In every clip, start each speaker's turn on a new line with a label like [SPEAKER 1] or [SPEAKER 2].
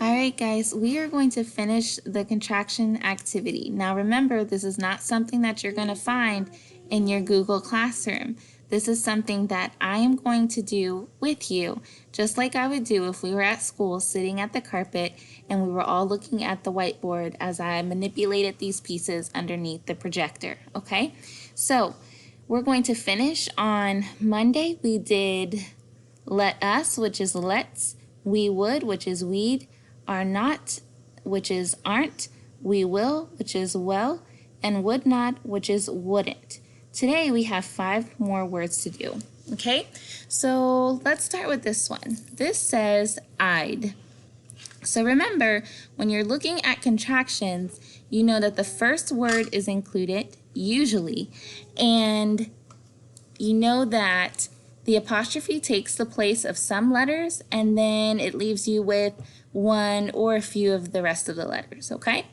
[SPEAKER 1] All right, guys, we are going to finish the contraction activity. Now remember, this is not something that you're going to find in your Google Classroom. This is something that I am going to do with you, just like I would do if we were at school sitting at the carpet and we were all looking at the whiteboard as I manipulated these pieces underneath the projector, okay? So we're going to finish on Monday. We did let us, which is let's, we would, which is we'd, are not, which is aren't, we will, which is well, and would not, which is wouldn't. Today we have 5 more words to do, okay? So let's start with this one. This says I'd. So remember, when you're looking at contractions, you know that the first word is included, usually, and you know that the apostrophe takes the place of some letters, and then it leaves you with one or a few of the rest of the letters, okay?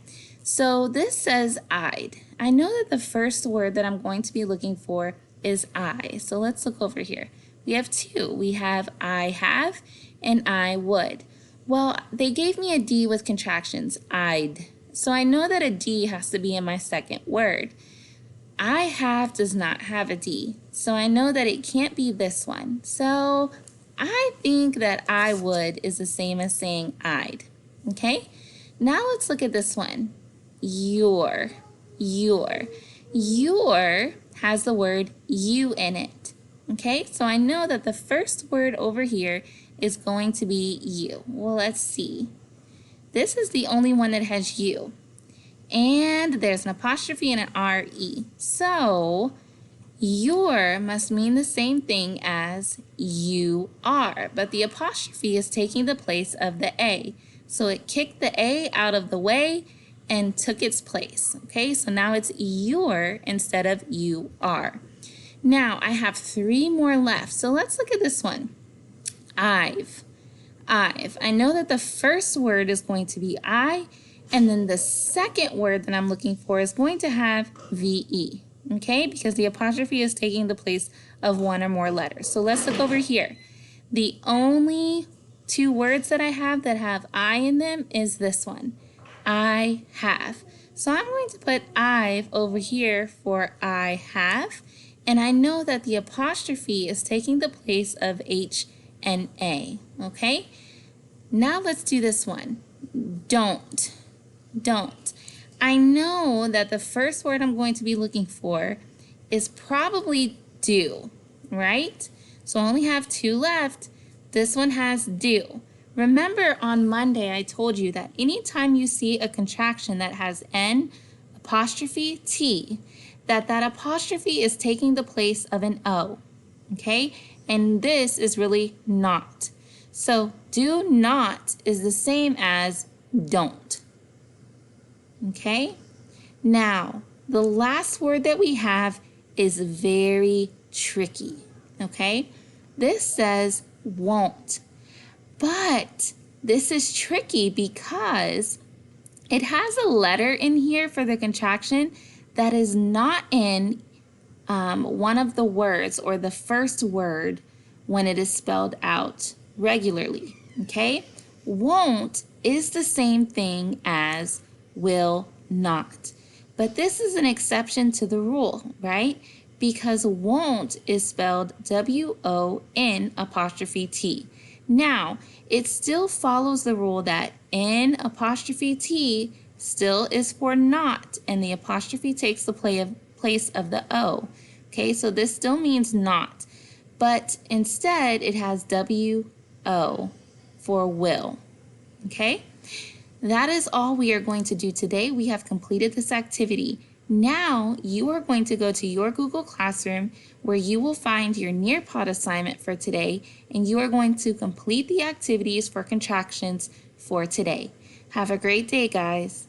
[SPEAKER 1] So this says I'd. I know that the first word that I'm going to be looking for is I. So let's look over here. We have 2. We have I have and I would. Well, they gave me a D with contractions, I'd. So I know that a D has to be in my second word. I have does not have a D, so I know that it can't be this one. So I think that I would is the same as saying I'd, okay? Now let's look at this one, your. Your has the word you in it, okay? So I know that the first word over here is going to be you. Well, let's see. This is the only one that has you. And there's an apostrophe and an R-E. So your must mean the same thing as you are, but the apostrophe is taking the place of the A. So it kicked the A out of the way and took its place. Okay, so now it's your instead of you are. Now I have 3 more left. So let's look at this one. I've. I know that the first word is going to be I, and then the second word that I'm looking for is going to have VE, okay? Because the apostrophe is taking the place of one or more letters. So let's look over here. The only 2 words that I have that have I in them is this one, I have. So I'm going to put I've over here for I have, and I know that the apostrophe is taking the place of H and A, okay? Now let's do this one, don't. I know that the first word I'm going to be looking for is probably do, right? So I only have 2 left. This one has do. Remember on Monday I told you that anytime you see a contraction that has N apostrophe T, that apostrophe is taking the place of an O, okay? And this is really not. So do not is the same as don't. Okay, now the last word that we have is very tricky, okay? This says won't, but this is tricky because it has a letter in here for the contraction that is not in one of the words or the first word when it is spelled out regularly, okay? Won't is the same thing as will not. But this is an exception to the rule, right? Because won't is spelled W-O-N apostrophe T. Now, it still follows the rule that N apostrophe T still is for not, and the apostrophe takes the place of the O. Okay, so this still means not, but instead it has W-O for will. Okay? That is all we are going to do today. We have completed this activity. Now you are going to go to your Google Classroom where you will find your Nearpod assignment for today, and you are going to complete the activities for contractions for today. Have a great day, guys.